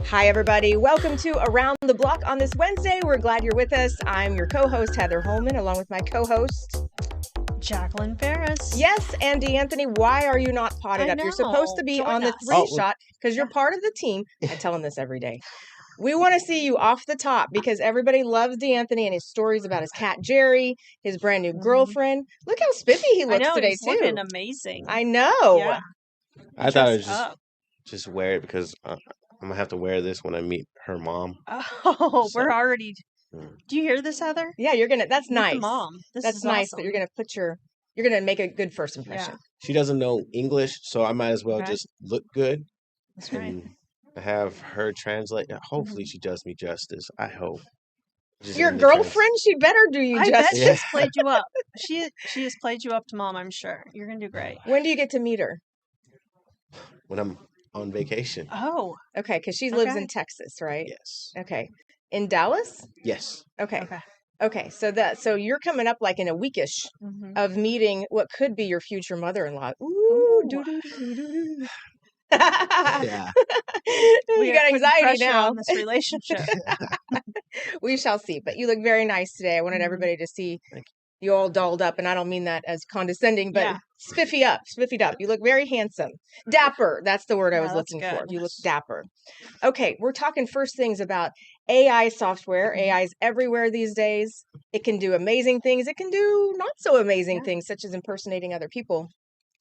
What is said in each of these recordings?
Hi, everybody. Welcome to Around the Block on this Wednesday. We're glad you're with us. I'm your co-host, Heather Holman, along with my co-host, Jacqueline Ferris. yes, Andy Anthony. Why are you not potted up? You're supposed to be on the three shot because you're part of the team. I tell him this every day. We want to see you off the top because everybody loves D'Anthony and his stories about his cat Jerry, his brand new girlfriend. Look how spiffy he looks today, he's too. looking amazing. I know. Yeah. I thought I'd just wear it because I'm gonna have to wear this when I meet her mom. Oh, we're already. Do you hear this, Heather? Yeah, you're gonna. That's nice. The mom. That's nice that you're gonna put your. You're gonna make a good first impression. Yeah. She doesn't know English, so I might as well just look good. That's right. And have her translate. Hopefully, she does me justice. I hope. Your girlfriend, she better do you I justice. bet she's played you up. She has played you up to mom, I'm sure. You're gonna do great. When do you get to meet her? When I'm on vacation. Oh. Okay, because she lives in Texas, right? Yes. Okay. In Dallas? Yes. Okay. So you're coming up like in a weekish of meeting what could be your future mother-in-law. Ooh. Doo-doo-doo-doo-doo. Yeah. You got anxiety now on this relationship. We shall see. But you look very nice today. I wanted everybody to see you all dolled up, and I don't mean that as condescending, but spiffied up. You look very handsome. Dapper. That's the word I was looking for. You look dapper. Okay, we're talking first things about AI software. AI is everywhere these days. It can do amazing things. It can do not so amazing things, such as impersonating other people.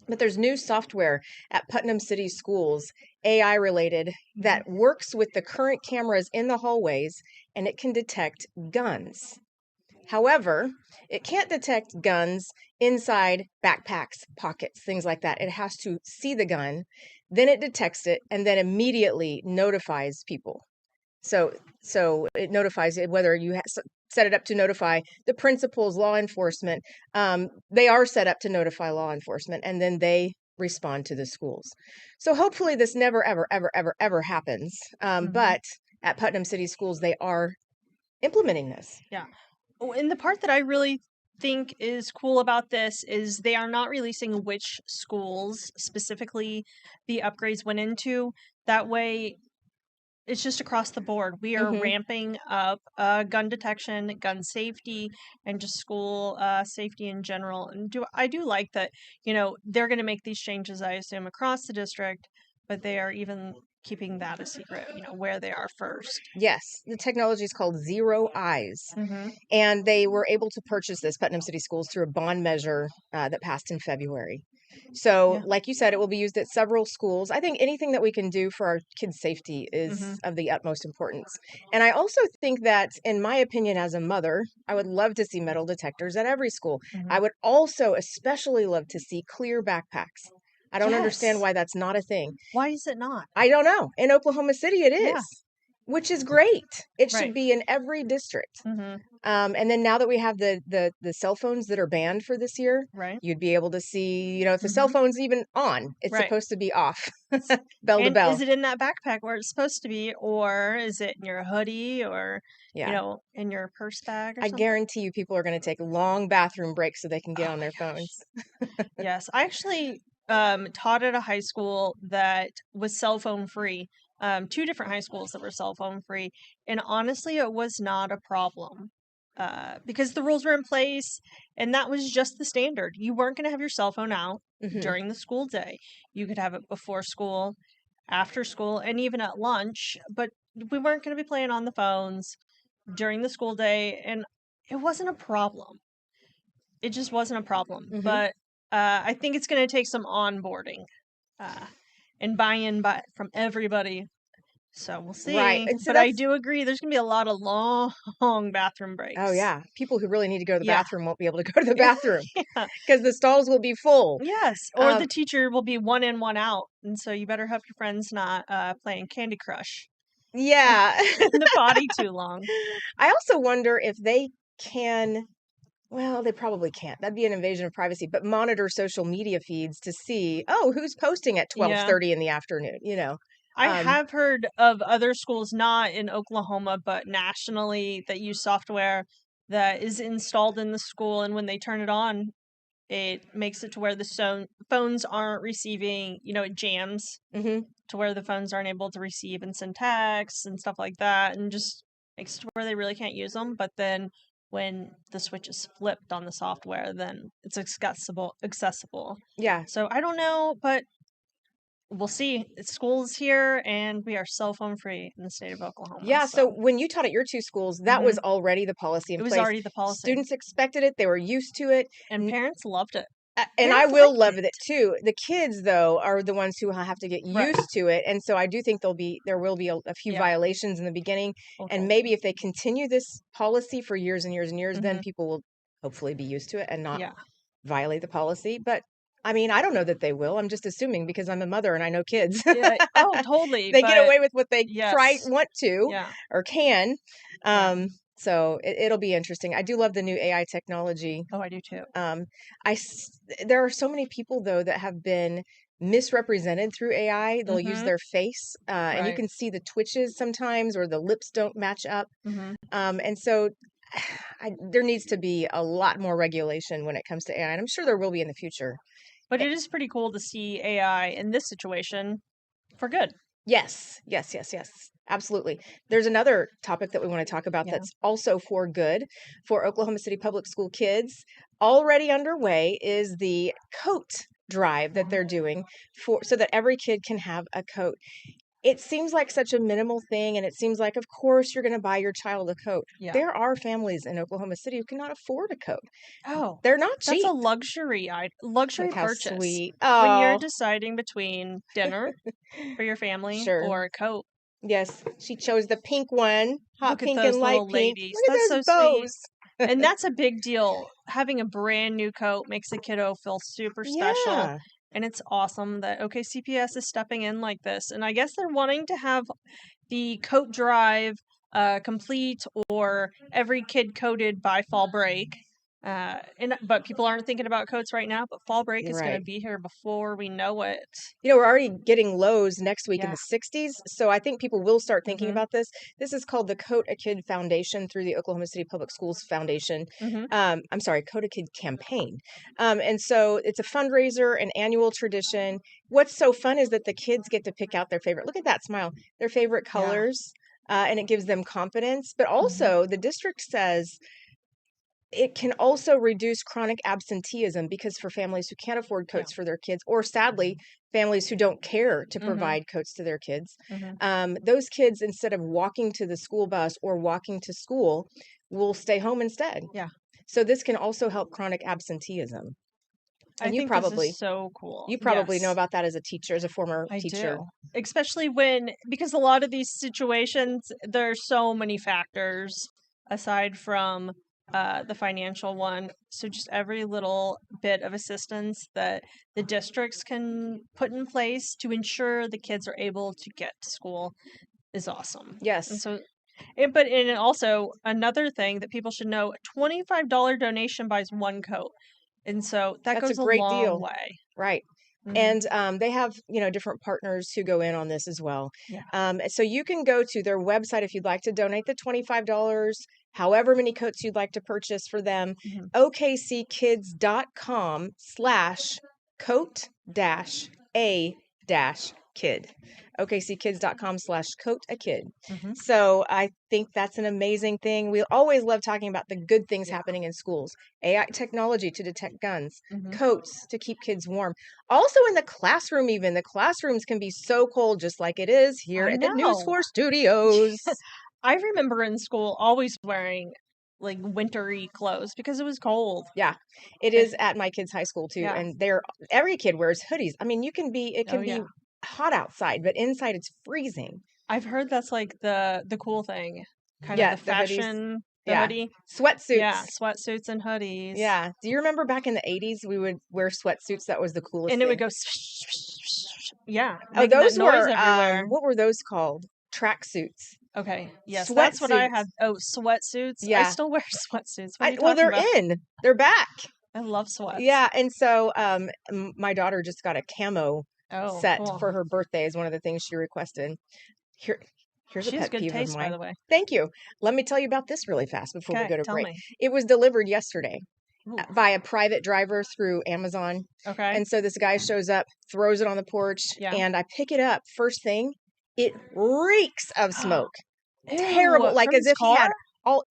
But there's new software at Putnam City Schools, AI related, that works with the current cameras in the hallways, and it can detect guns. However, it can't detect guns inside backpacks, pockets, things like that. It has to see the gun, then it detects it, and then immediately notifies people. So it notifies it whether you set it up to notify the principals, law enforcement. They are set up to notify law enforcement, and then they respond to the schools. So hopefully this never, ever, ever, ever, ever happens. But at Putnam City Schools, they are implementing this. Yeah. And the part that I really think is cool about this is they are not releasing which schools specifically the upgrades went into. That way, it's just across the board. We are ramping up gun detection, gun safety, and just school safety in general. And I do like that, they're going to make these changes, I assume, across the district, but they are even keeping that a secret, where they are first. Yes, the technology is called Zero Eyes. And they were able to purchase this, Putnam City Schools, through a bond measure that passed in February. So, like you said, it will be used at several schools. I think anything that we can do for our kids' safety is of the utmost importance. And I also think that, in my opinion, as a mother, I would love to see metal detectors at every school. I would also especially love to see clear backpacks. I don't understand why that's not a thing. Why is it not? I don't know. In Oklahoma City, it is, which is great. It should be in every district. And then now that we have the cell phones that are banned for this year, you'd be able to see, if the cell phone's even on, it's supposed to be off. Bell to bell. Is it in that backpack where it's supposed to be, or is it in your hoodie, or in your purse bag or something? I guarantee you people are going to take long bathroom breaks so they can get on their phones. Yes. I actually taught at a high school that was cell phone free. 2 different high schools that were cell phone free. And honestly, it was not a problem. Because the rules were in place, and that was just the standard. You weren't going to have your cell phone out during the school day. You could have it before school, after school, and even at lunch, but we weren't going to be playing on the phones during the school day, and it wasn't a problem. It just wasn't a problem. But I think it's going to take some onboarding and buy-in from everybody. So we'll see. Right. But I do agree there's going to be a lot of long bathroom breaks. Oh, yeah. People who really need to go to the bathroom won't be able to go to the bathroom because the stalls will be full. Yes. Or the teacher will be 1 in, 1 out. And so you better hope your friend's not playing Candy Crush. Yeah. In the potty too long. I also wonder if they can... Well, they probably can't. That'd be an invasion of privacy, but monitor social media feeds to see, who's posting at 12:30 in the afternoon, I have heard of other schools, not in Oklahoma, but nationally, that use software that is installed in the school, and when they turn it on, It makes it to where the phones aren't receiving, it jams Mm-hmm. to where the phones aren't able to receive and send texts and stuff like that, and just makes it to where they really can't use them. But then when the switch is flipped on the software, then it's accessible. Yeah. So I don't know, but we'll see. School's here, and we are cell phone free in the state of Oklahoma. Yeah. So when you taught at your two schools, that was already the policy in it was place. already the policy, Students expected it. They were used to it. and parents loved it. And I Parents will liked love it too. The kids, though, are the ones who have to get Right. used to it, and so I do think there will be a few Yeah. violations in the beginning, Okay. and maybe if they continue this policy for years and years and years, then Mhm. people will hopefully be used to it and not Yeah. violate the policy. But I mean, I don't know that they will. I'm just assuming because I'm a mother and I know kids. Yeah. Oh, totally. They get but away with what they yes. want to Yeah. or can. Yeah. So it'll be interesting. I do love the new AI technology. Oh, I do too. There are so many people though that have been misrepresented through AI. They'll use their face, and you Right. can see the twitches sometimes, or the lips don't match up. Mhm. And so there needs to be a lot more regulation when it comes to AI, and I'm sure there will be in the future. But it is pretty cool to see AI in this situation for good. Yes, yes, yes, yes. Absolutely. There's another topic that we want to talk about Yeah. that's also for good for Oklahoma City Public School kids. Already underway is the coat drive that they're doing so that every kid can have a coat. It seems like such a minimal thing, and it seems like, of course, you're going to buy your child a coat. Yeah. There are families in Oklahoma City who cannot afford a coat. Oh, They're not that's cheap. a luxury Look how purchase. sweet. When you're Oh, deciding between dinner for your family sure. or a coat. Yes, she chose the pink one, hot Look at pink those and light little pink. ladies. Look at That's those so sweet. bows. And that's a big deal. Having a brand new coat makes the kiddo feel super special. Yeah. And it's awesome that OKCPS is stepping in like this. And I guess they're wanting to have the coat drive complete or every kid coated by fall break. But people aren't thinking about coats right now, but fall break is going Right. to be here before we know it. We're already getting lows next week in Yeah. the 60s, so I think people will start thinking Mhm. about this. This is called the Coat a Kid Foundation through the Oklahoma City Public Schools Foundation. Mhm. I'm sorry, Coat a Kid campaign. And so it's a fundraiser, an annual tradition. What's so fun is that the kids get to pick out their favorite, look at that smile, their favorite Yeah. colors, and it gives them confidence. But Mhm. also, the district says it can also reduce chronic absenteeism because for families who can't afford Yeah. coats for their kids, or sadly, families who don't care to Mhm. provide coats to their kids, Mhm. those kids, instead of walking to the school bus or walking to school, will stay home instead. Yeah. So this can also help chronic absenteeism. I And you think probably this is so cool. know Yes, about that as a teacher, as a former I teacher. do. Especially because a lot of these situations, there's so many factors aside from the financial one. So just every little bit of assistance that the districts can put in place to ensure the kids are able to get to school is awesome. And Yes. so, and also another thing that people should know: $25 donation buys one coat, and so that That's a goes a great long deal. way. Right. Mhm. And they have, different partners who go in on this as well. Yeah. So you can go to their website if you'd like to donate the $25, however many coats you'd like to purchase for them, Mhm. okckids.com/coat-a-kid. okckids.com/coat-a-kid. Mhm. So I think that's an amazing thing. We always love talking about the good things Yeah. happening in schools. AI technology to detect guns, Mhm. coats to keep kids warm. Also in the classroom, even the classrooms can be so cold, just like it is here I at the News know. 4 studios. I remember in school always wearing like wintry clothes because it was cold. Yeah, it is at my kids' high school too, Yeah. and every kid wears hoodies. I mean, it can Oh, be yeah. hot outside, but inside it's freezing. I've heard that's like the cool thing, kind Yeah, of the the hoodies. fashion, the Yeah, hoodie. sweatsuits. Yeah, sweatsuits and hoodies. Yeah. Do you remember back in the 80s we would wear sweatsuits? That was the coolest And it would thing. go, yeah, Oh, making that those noise were everywhere. what were those called? Tracksuits. Okay, yes, that's what I Sweatsuits. had. Oh, sweatsuits. I Yeah. still wear sweatsuits. What are you Well, talking they're about? in. They're back. I love sweats. Yeah, and so my daughter just got a camo Oh, set cool. for her birthday is one of the things she requested. Here's She a has pet good peeve of taste, by mine. the way. Thank you. Let me tell you about this really fast before we Okay, go to tell break. me. It was delivered yesterday. Ooh. by a private driver through Amazon. Okay. And so this guy shows up, throws it on the porch, Yeah. and I pick it up. First thing, it reeks of smoke. Ew, Terrible. Like from as his if he had car?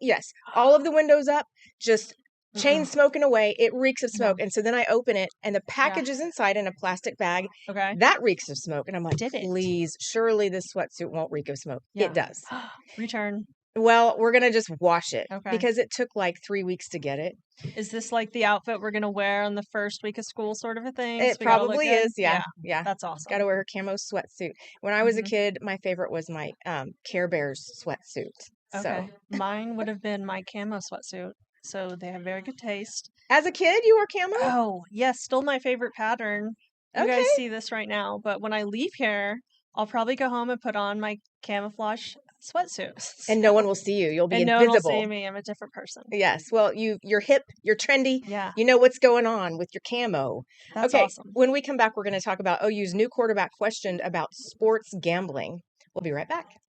all of the windows up, just chain Mm-mm. smoking away. It reeks of No. smoke. And so then I open it, and the package is inside in a plastic bag. Okay. That reeks of smoke. And I'm like, Did it? please, surely this sweatsuit won't reek of smoke. Yeah. It does. Return. Well, we're going to just wash it Okay. because it took like 3 weeks to get it. Is this like the outfit we're gonna wear on the first week of school, sort of a thing? It So we gotta look probably good? is. Yeah. Yeah. That's awesome. Got to wear a camo sweatsuit. When I was a Mhm. kid, my favorite was my Care Bears sweatsuit. Okay. So Mine would have been my camo sweatsuit. So they have very good taste. as a kid, you wore camo? Oh, yes, still my favorite pattern. You guys Okay. see this right now, but when I leave here, I'll probably go home and put on my camouflage sweatsuit. And no one will see you. You'll be And no one will invisible. see me. I'm a different person. Yes. Well, you're hip, you're trendy. Yeah, You know what's going on with your camo. that's Okay. awesome. When we come back, we're going to talk about OU's new quarterback questioned about sports gambling. We'll be right back.